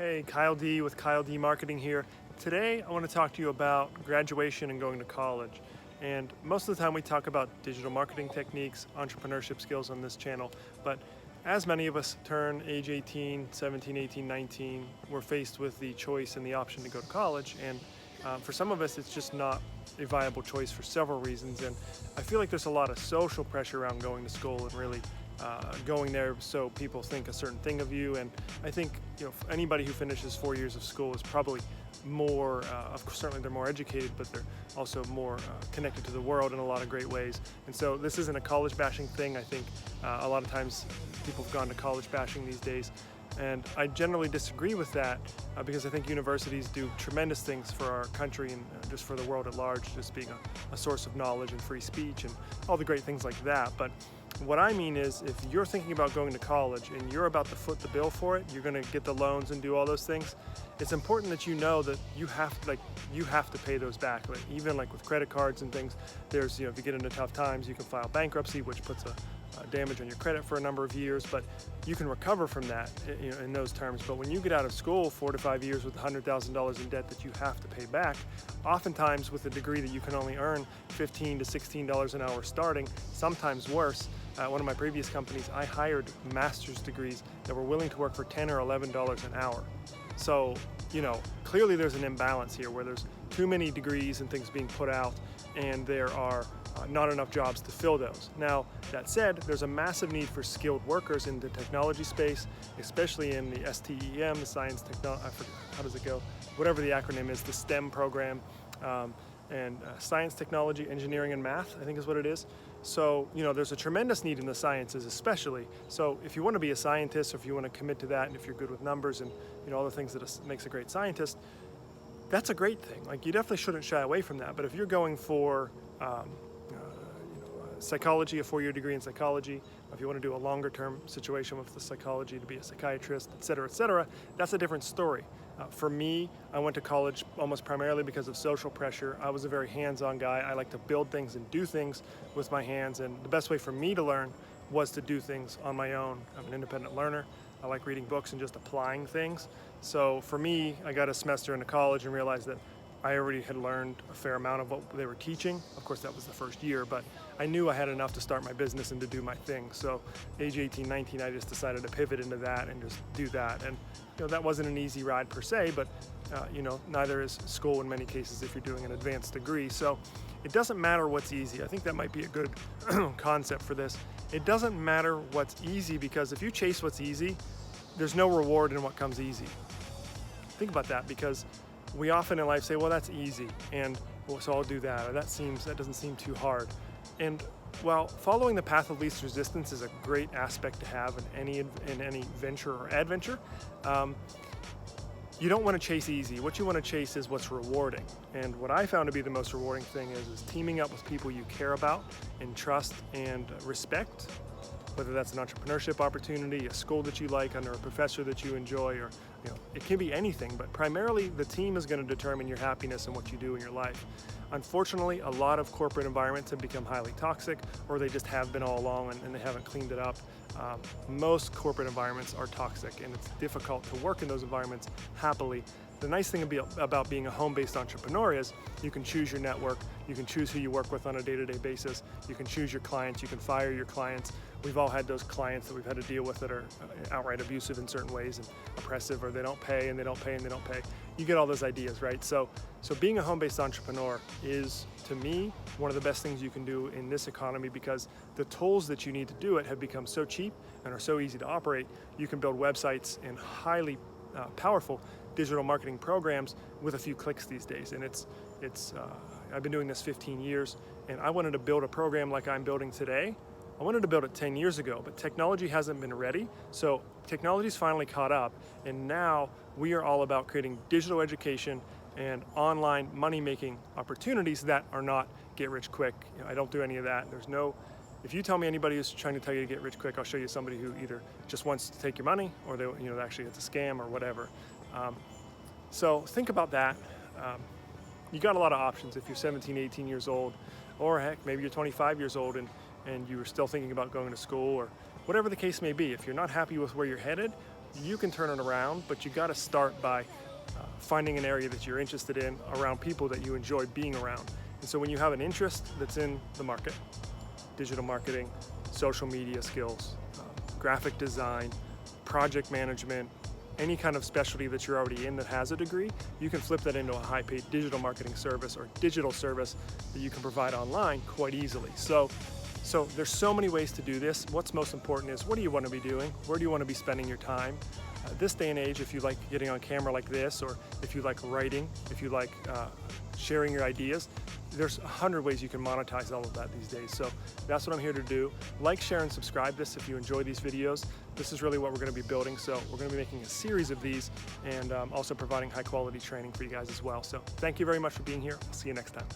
Hey, Kyle D with Kyle D Marketing here. Today I want to talk to you about graduation and going to college. And most of the time we talk about digital marketing techniques, entrepreneurship skills on this channel, but as many of us turn age 18, 17, 18, 19, we're faced with the choice and the option to go to college. And for some of us, it's just not a viable choice for several reasons. And I feel like there's a lot of social pressure around going to school and really going there so people think a certain thing of you. And I think anybody who finishes 4 years of school is probably more, certainly they're more educated, but they're also more connected to the world in a lot of great ways. And so this isn't a college bashing thing. I think a lot of times people have gone to college bashing these days. And I generally disagree with that because I think universities do tremendous things for our country and just for the world at large, just being a source of knowledge and free speech and all the great things like that. But what I mean is, if you're thinking about going to college and you're about to foot the bill for it, you're going to get the loans and do all those things. It's important that you know that you have to pay those back. Like, even like with credit cards and things, there's if you get into tough times, you can file bankruptcy, which puts a damage on your credit for a number of years, but you can recover from that in those terms. But when you get out of school 4 to 5 years with $100,000 in debt that you have to pay back, oftentimes with a degree that you can only earn $15 to $16 an hour starting, sometimes worse. One of my previous companies, I hired master's degrees that were willing to work for $10 or $11 an hour. So, clearly there's an imbalance here where there's too many degrees and things being put out, and there are not enough jobs to fill those. Now, that said, there's a massive need for skilled workers in the technology space, especially in the STEM, the science, technology, I forget, how does it go? Whatever the acronym is, the STEM program, and science, technology, engineering, and math, I think is what it is. So, there's a tremendous need in the sciences especially. So if you want to be a scientist, or if you want to commit to that, and if you're good with numbers and all the things that makes a great scientist, that's a great thing. Like, you definitely shouldn't shy away from that. But if you're going for psychology, a 4-year degree in psychology, if you want to do a longer term situation with the psychology to be a psychiatrist, et cetera, that's a different story. For me, I went to college almost primarily because of social pressure. I was a very hands-on guy. I like to build things and do things with my hands, and the best way for me to learn was to do things on my own. I'm an independent learner. I like reading books and just applying things. So for me, I got a semester into college and realized that I already had learned a fair amount of what they were teaching. Of course, that was the first year, but I knew I had enough to start my business and to do my thing. So age 18, 19, I just decided to pivot into that and just do that. And that wasn't an easy ride per se, but neither is school in many cases if you're doing an advanced degree. So it doesn't matter what's easy. I think that might be a good concept for this. It doesn't matter what's easy, because if you chase what's easy, there's no reward in what comes easy. Think about that, because we often in life say, well, that's easy, and so I'll do that, or that doesn't seem too hard. And while following the path of least resistance is a great aspect to have in any venture or adventure, you don't want to chase easy. What you want to chase is what's rewarding. And what I found to be the most rewarding thing is teaming up with people you care about and trust and respect, whether that's an entrepreneurship opportunity, a school that you like, under a professor that you enjoy, or it can be anything, but primarily the team is going to determine your happiness and what you do in your life. Unfortunately, a lot of corporate environments have become highly toxic, or they just have been all along and they haven't cleaned it up. Most corporate environments are toxic, and it's difficult to work in those environments happily. The nice thing about being a home-based entrepreneur is you can choose your network, you can choose who you work with on a day-to-day basis, you can choose your clients, you can fire your clients. We've all had those clients that we've had to deal with that are outright abusive in certain ways and oppressive, or they don't pay and they don't pay and they don't pay. You get all those ideas, right? So being a home-based entrepreneur is, to me, one of the best things you can do in this economy, because the tools that you need to do it have become so cheap and are so easy to operate. You can build websites and highly powerful digital marketing programs with a few clicks these days. And I've been doing this 15 years, and I wanted to build a program like I'm building today. I wanted to build it 10 years ago, but technology hasn't been ready. So technology's finally caught up, and now we are all about creating digital education and online money-making opportunities that are not get rich quick. I don't do any of that. If you tell me anybody who's trying to tell you to get rich quick, I'll show you somebody who either just wants to take your money, or actually it's a scam or whatever. So think about that. You got a lot of options if you're 17, 18 years old, or heck, maybe you're 25 years old and you're still thinking about going to school, or whatever the case may be. If you're not happy with where you're headed, you can turn it around, but you got to start by finding an area that you're interested in around people that you enjoy being around. And so when you have an interest that's in the market, digital marketing, social media skills, graphic design, project management, any kind of specialty that you're already in that has a degree, you can flip that into a high-paid digital marketing service or digital service that you can provide online quite easily. So there's so many ways to do this. What's most important is, what do you want to be doing? Where do you want to be spending your time? This day and age, if you like getting on camera like this, or if you like writing, if you like sharing your ideas, there's 100 ways you can monetize all of that these days. So that's what I'm here to do. Like, share, and subscribe this if you enjoy these videos. This is really what we're going to be building. So we're going to be making a series of these, and also providing high quality training for you guys as well. So thank you very much for being here. I'll see you next time.